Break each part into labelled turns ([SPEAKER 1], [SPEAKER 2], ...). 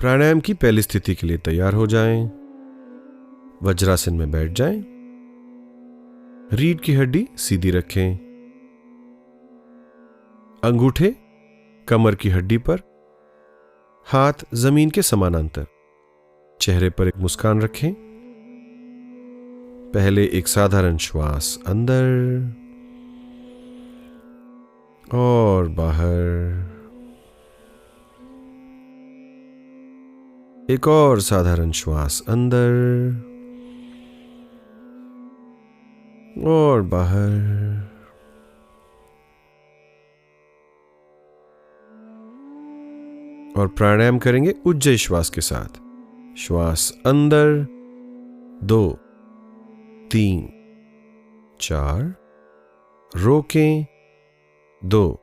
[SPEAKER 1] प्राणायाम की पहली स्थिति के लिए तैयार हो जाएं। वज्रासन में बैठ जाएं। रीढ़ की हड्डी सीधी रखें। अंगूठे कमर की हड्डी पर, हाथ जमीन के समानांतर। चेहरे पर एक मुस्कान रखें। पहले एक साधारण श्वास अंदर और बाहर। एक और साधारण श्वास अंदर और बाहर। और प्राणायाम करेंगे उज्जयी श्वास के साथ। श्वास अंदर 2 3 4, रोकें 2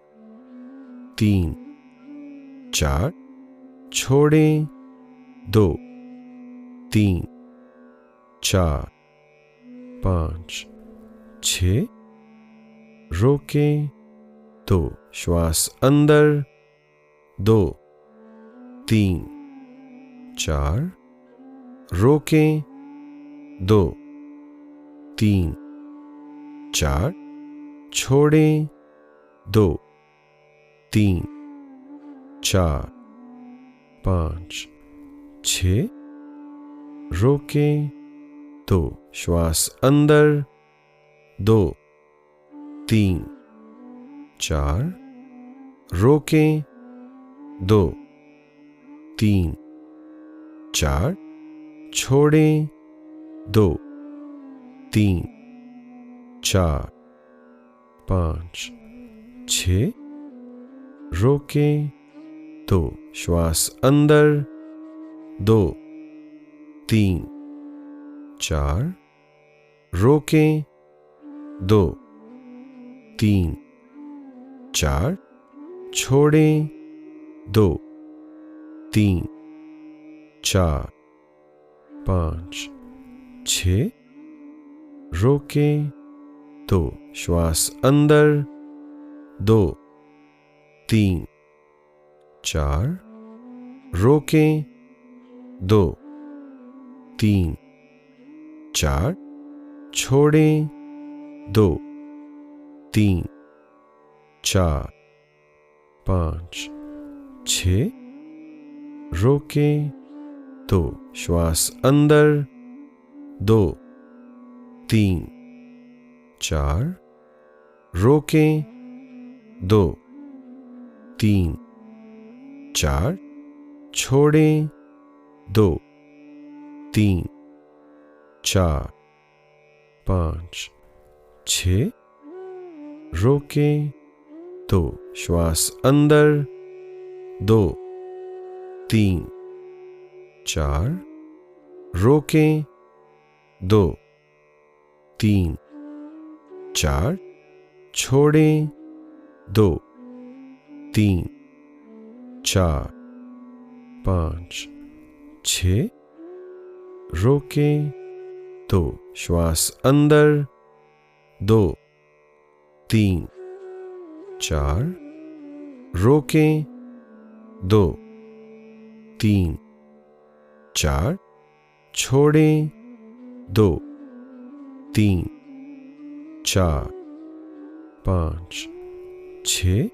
[SPEAKER 1] 3 4, छोड़ें 2 3 4 5 6, रोकें 2, श्वास अंदर 2 3 4, रोकें 2 3 4, छोड़ें 2 3 4 5 6, रोकें 2, श्वास अंदर 2 3 4, रोकें 2 3 4, छोड़ें 2 3 4 5 6, रोकें 2, श्वास अंदर 2 3 4, रोकें 2 3 4, छोड़ें 2 3 4 5 6, रोकें 2, श्वास अंदर 2 3 4, रोकें 2 3 4, छोड़ें 2 3 4 5 6, रोकें 2, श्वास अंदर 2 3 4, रोकें 2 3 4, छोड़ें 2 3 4 5 6, रोकें 2, श्वास अंदर 2 3 4, रोकें 2 3 4, छोड़ें 2 3 4 5 6, रोकें 2, श्वास अंदर 2 3 4, रोकें 2 3 4, छोड़ें 2 3 4 5 6,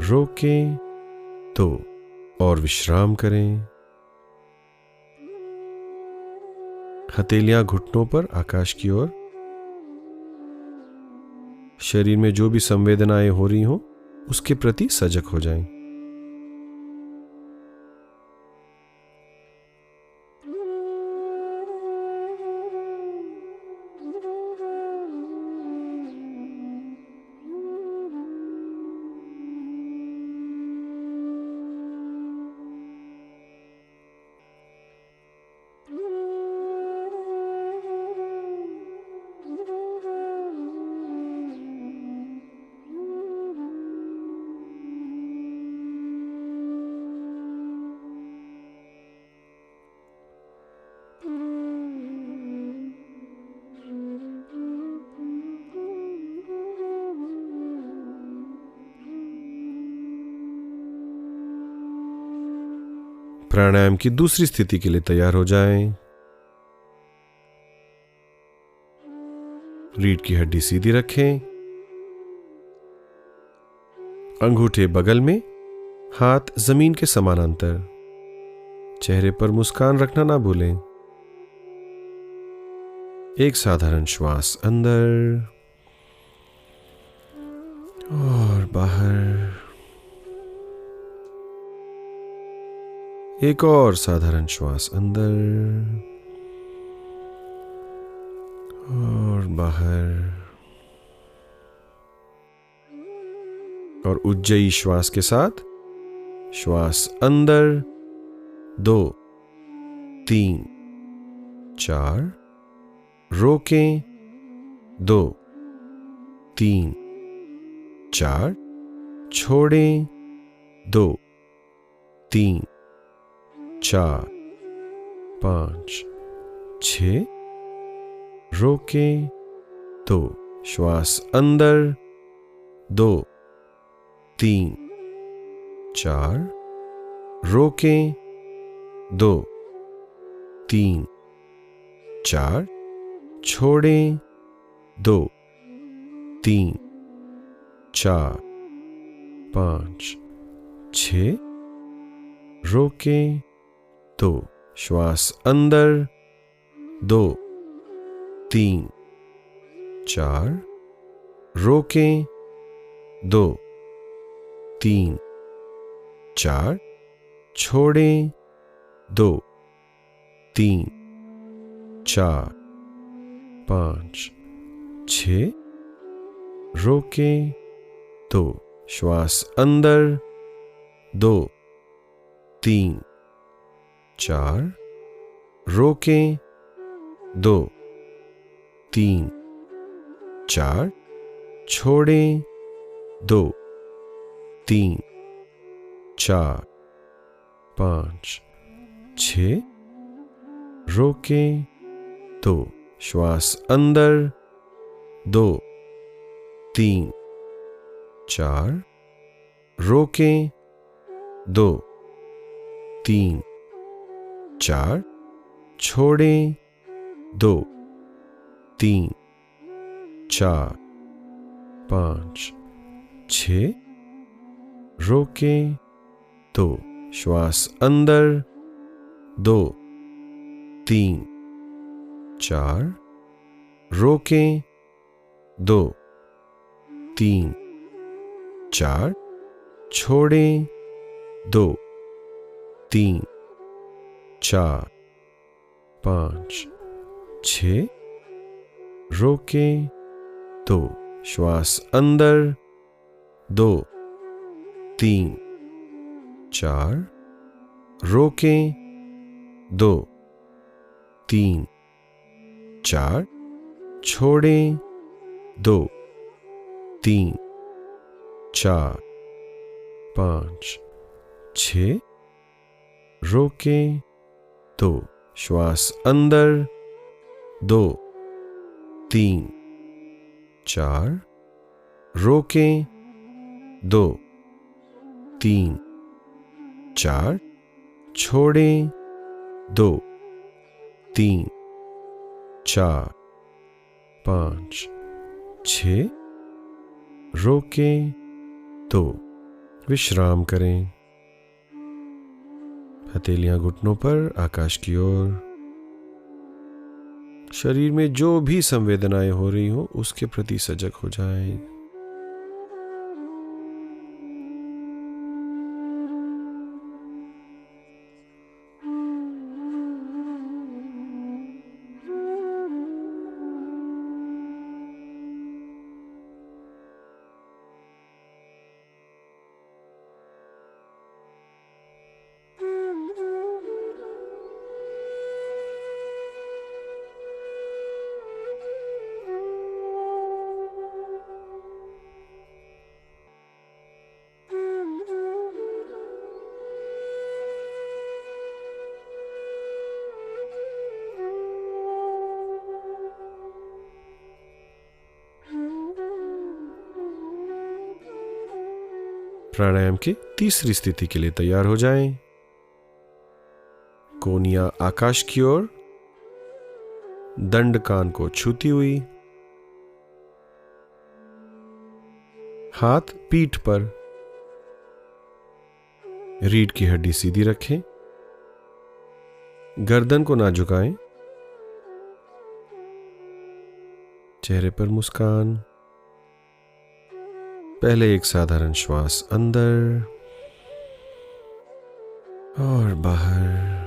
[SPEAKER 1] रोकें 2 और विश्राम करें। हथेलियां घुटनों पर आकाश की ओर। शरीर में जो भी संवेदनाएं हो रही हों उसके प्रति सजग हो जाएं। प्राणायाम की दूसरी स्थिति के लिए तैयार हो जाएं। रीढ़ की हड्डी सीधी रखें, अंगूठे बगल में, हाथ जमीन के समानांतर। चेहरे पर मुस्कान रखना ना भूलें। एक साधारण श्वास अंदर और बाहर। एक और साधारण श्वास अंदर और बाहर। और उज्जयी श्वास के साथ श्वास अंदर 2 3 4, रोकें 2 3 4, छोड़ें 2 3 4 5 6, रोकें 2, श्वास अंदर 2 3 4, रोकें 2 3 4, छोड़ें 2 3 4 5 6, रोकें 2, श्वास अंदर 2 3 4, रोकें 2 3 4, छोड़ें 2 3 4 5 6, रोकें 2, श्वास अंदर 2 3 4, रोकें 2 3 4, छोड़ें 2 3 4 5 6, रोकें 2, श्वास अंदर 2 3 4, रोकें 2 3 4, छोड़ें 2 3 4 5 6, रोकें 2, श्वास अंदर 2 3 4, रोकें 2 3 4, छोड़ें 2 3 4 5 6, रोकें 2, श्वास अंदर 2 3 4, रोकें 2 3 4, छोड़ें 2 3 4 5 6, रोकें 2, श्वास अंदर 2 3 4, रोकें 2 3 4, छोड़ें 2 3 4 5 6, रोकें 2, विश्राम करें। हथेलियां घुटनों पर, आकाश की ओर। शरीर में जो भी संवेदनाएं हो रही हो उसके प्रति सजग हो जाएं। प्राणायाम की तीसरी स्थिति के लिए तैयार हो जाएं। कोनिया आकाश की ओर, दंड कान को छूती हुई, हाथ पीठ पर, रीढ़ की हड्डी सीधी रखें, गर्दन को ना झुकाएं, चेहरे पर मुस्कान। पहले एक साधारण श्वास अंदर और बाहर,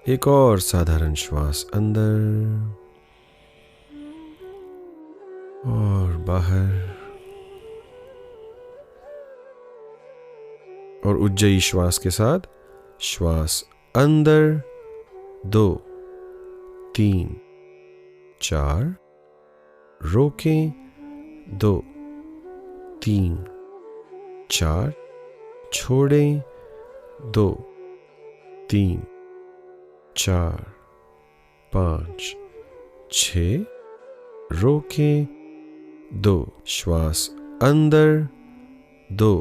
[SPEAKER 1] एक और साधारण श्वास अंदर और बाहर, और उज्जयी श्वास के साथ श्वास अंदर 2 3 4, रोकें 2 3 4, छोड़ें 2 3 4 5 6, रोकें 2, श्वास अंदर 2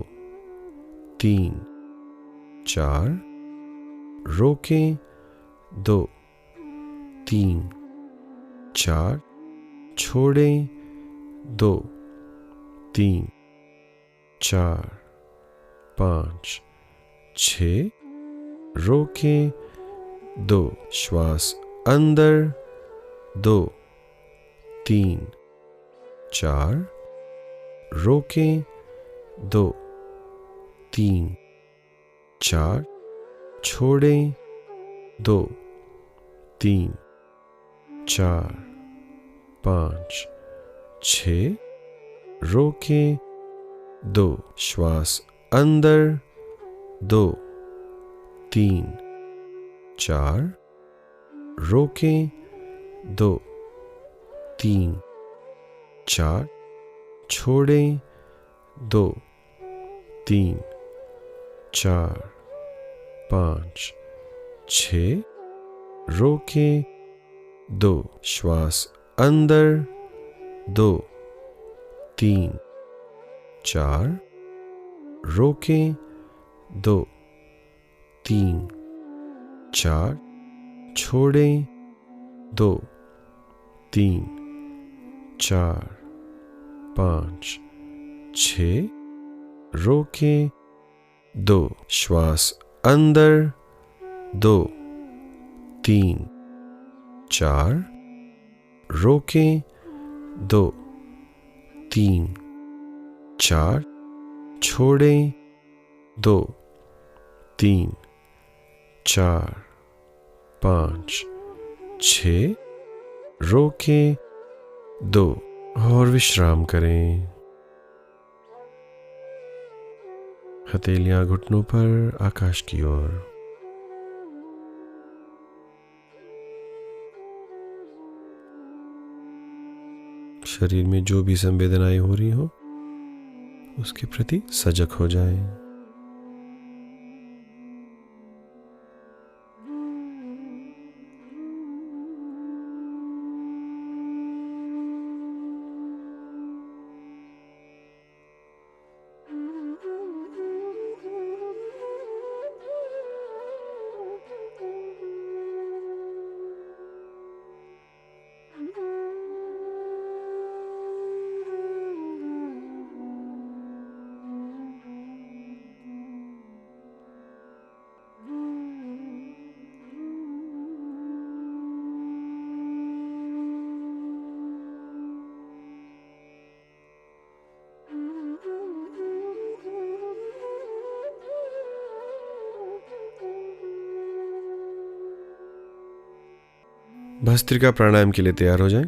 [SPEAKER 1] 3 4, रोकें 2 3 4, छोड़ें 2 3 4 5 6, रोकें 2, श्वास अंदर 2 3 4, रोकें 2 3 4, छोड़ें 2 3 4 5 6, रोकें 2, श्वास अंदर 2 3 4, रोकें 2 3 4, छोड़ें 2 3 4 5 6, रोकें 2, श्वास अंदर 2 3 4, रोकें 2 3 4, छोड़ें 2 3 4 5 6, रोकें 2, श्वास अंदर 2 3 4, रोकें 2 3 4, छोड़ें 2 3 4 5 6, रोकें 2, और विश्राम करें। हथेलियां घुटनों पर, आकाश की ओर। शरीर में जो भी संवेदनाएं हो रही हो उसके प्रति सजग हो जाएं। भस्त्रिका प्राणायाम के लिए तैयार हो जाएं।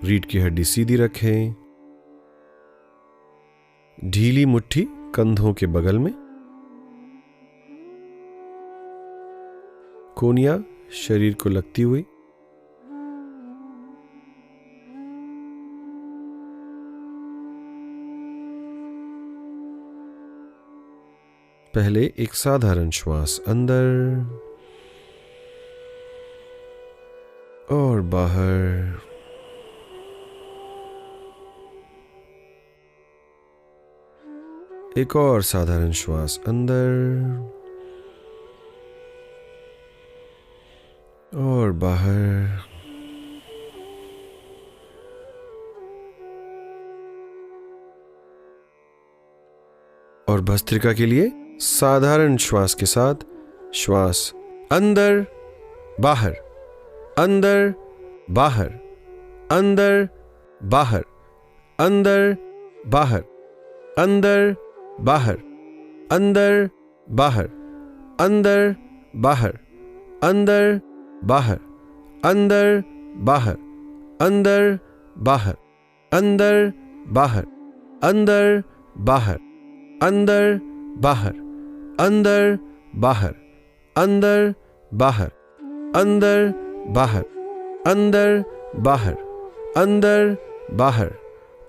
[SPEAKER 1] रीढ़ की हड्डी सीधी रखें, ढीली मुट्ठी कंधों के बगल में, कोनिया शरीर को लगती हुई, पहले एक साधारण श्वास अंदर और बाहर, एक और साधारण श्वास अंदर और बाहर। और भस्त्रिका के लिए साधारण श्वास के साथ श्वास अंदर बाहर, अंदर बाहर, अंदर बाहर, अंदर बाहर, अंदर बाहर, अंदर बाहर, अंदर बाहर, अंदर बाहर, अंदर बाहर, अंदर बाहर, अंदर बाहर, अंदर बाहर, अंदर बाहर, अंदर बाहर, अंदर बाहर, अंदर बाहर, अंदर बाहर, अंदर बाहर,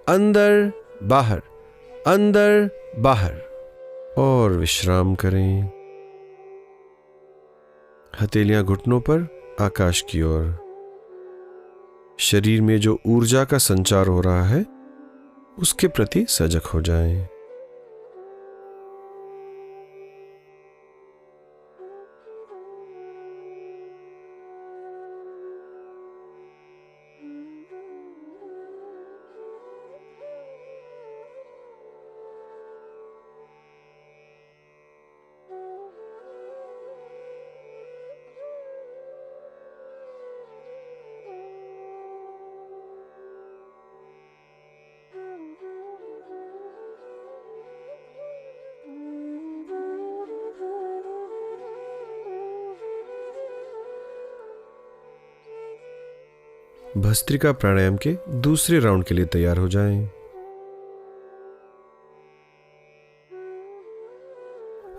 [SPEAKER 1] अंदर बाहर, अंदर बाहर। और विश्राम करें। हथेलियां घुटनों पर, आकाश की ओर। शरीर में जो ऊर्जा का संचार हो रहा है उसके प्रति सजग हो जाएं। भस्त्रिका प्राणायाम के दूसरे राउंड के लिए तैयार हो जाएं।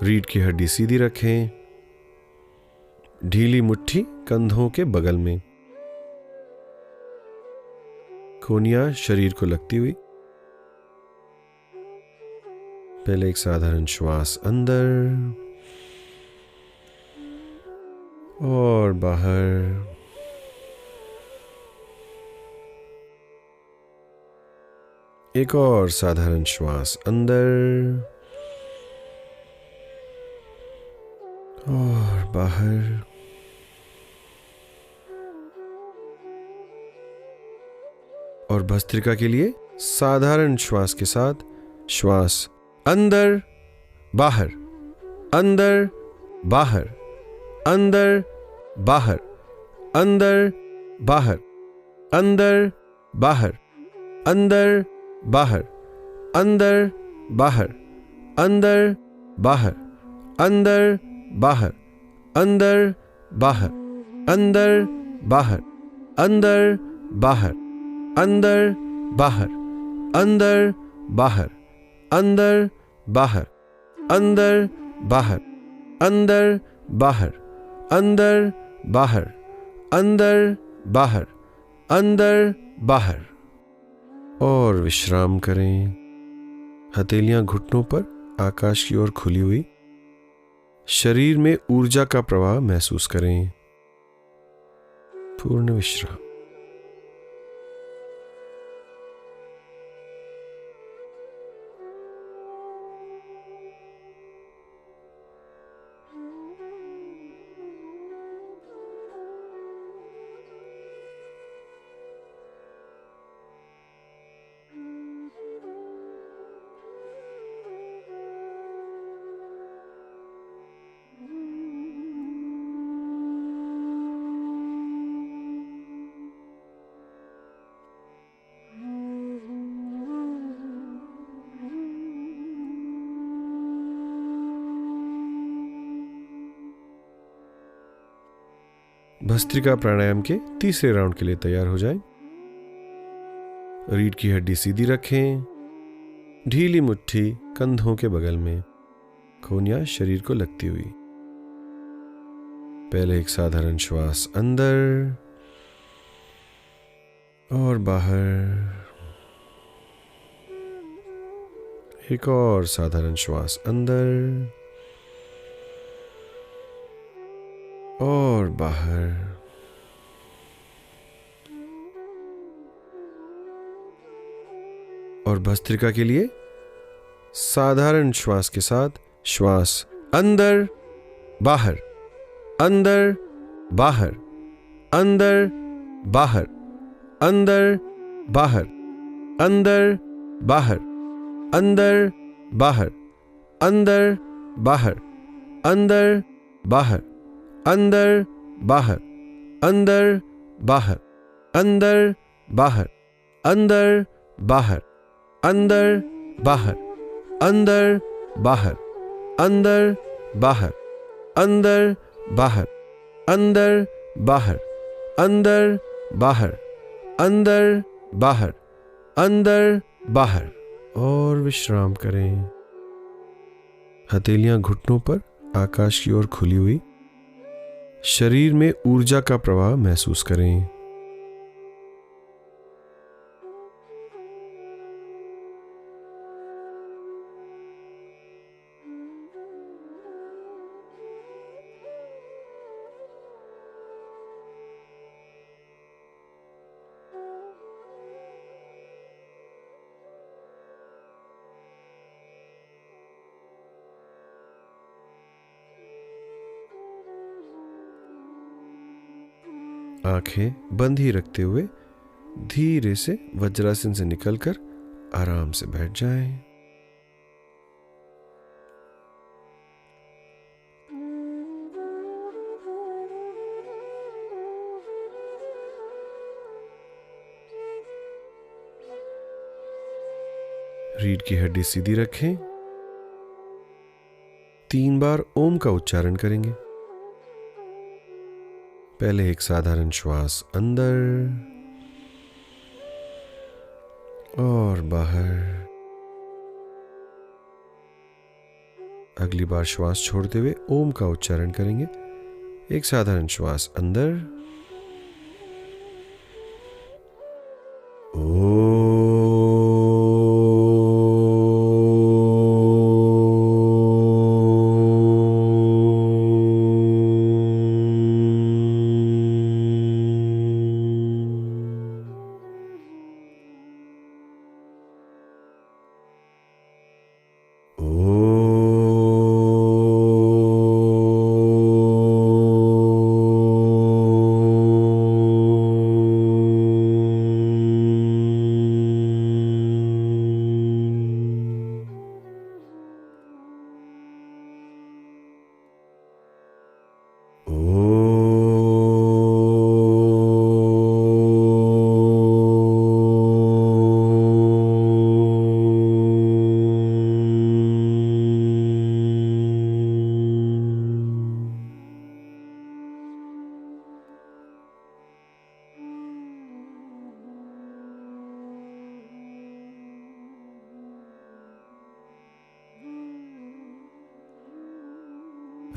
[SPEAKER 1] रीढ़ की हड्डी सीधी रखें, ढीली मुट्ठी कंधों के बगल में, कोहनियां शरीर को लगती हुई। पहले एक साधारण श्वास अंदर और बाहर। एक और साधारण श्वास अंदर और बाहर। और भस्त्रिका के लिए साधारण श्वास के साथ श्वास अंदर बाहर, अंदर बाहर, अंदर बाहर, अंदर बाहर, अंदर बाहर, अंदर बाहर, अंदर बाहर, अंदर बाहर, अंदर बाहर, अंदर बाहर, अंदर बाहर, अंदर बाहर, अंदर बाहर, अंदर बाहर, अंदर बाहर, अंदर बाहर, अंदर बाहर, अंदर बाहर, अंदर बाहर, अंदर बाहर। और विश्राम करें। हथेलियां घुटनों पर, आकाश की ओर खुली हुई। शरीर में ऊर्जा का प्रवाह महसूस करें। पूर्ण विश्राम। भस्त्रिका प्राणायाम के तीसरे राउंड के लिए तैयार हो जाएं। रीढ़ की हड्डी सीधी रखें, ढीली मुट्ठी कंधों के बगल में, कोहनियां शरीर को लगती हुई। पहले एक साधारण श्वास अंदर और बाहर। एक और साधारण श्वास अंदर और बाहर। और भस्त्रिका के लिए साधारण श्वास के साथ श्वास अंदर बाहर, अंदर बाहर, अंदर बाहर, अंदर बाहर, अंदर बाहर, अंदर बाहर, अंदर बाहर, अंदर बाहर, अंदर बाहर, अंदर बाहर, अंदर बाहर, अंदर बाहर, अंदर बाहर, अंदर बाहर, अंदर बाहर, अंदर बाहर, अंदर बाहर, अंदर बाहर, अंदर बाहर, अंदर बाहर। और विश्राम करें। हथेलियां घुटनों पर आकाश की ओर खुली हुई। शरीर में ऊर्जा का प्रवाह महसूस करें। आंखें बंद ही रखते हुए धीरे से वज्रासन से निकलकर आराम से बैठ जाएं। रीढ़ की हड्डी सीधी रखें। 3 बार ओम का उच्चारण करेंगे। पहले एक साधारण श्वास अंदर और बाहर। अगली बार श्वास छोड़ते हुए ओम का उच्चारण करेंगे। एक साधारण श्वास अंदर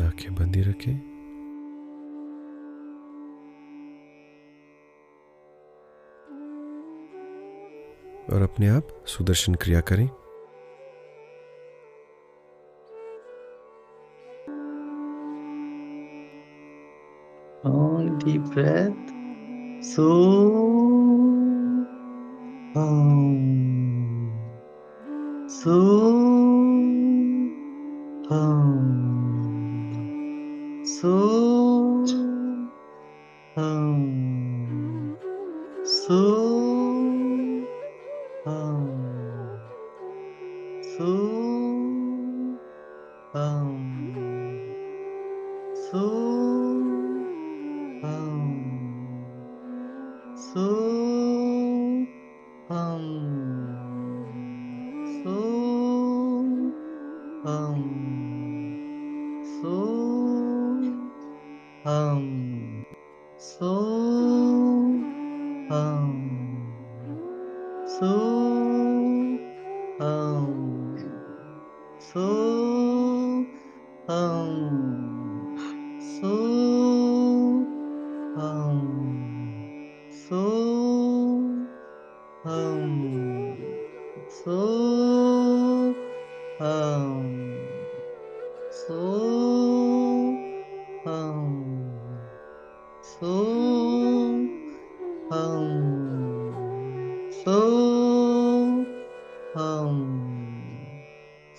[SPEAKER 1] आंखें बंद ही रखें। और अपने आप सुदर्शन क्रिया करें।
[SPEAKER 2] Long deep breath. So so so so so so so so so so so so so so so so so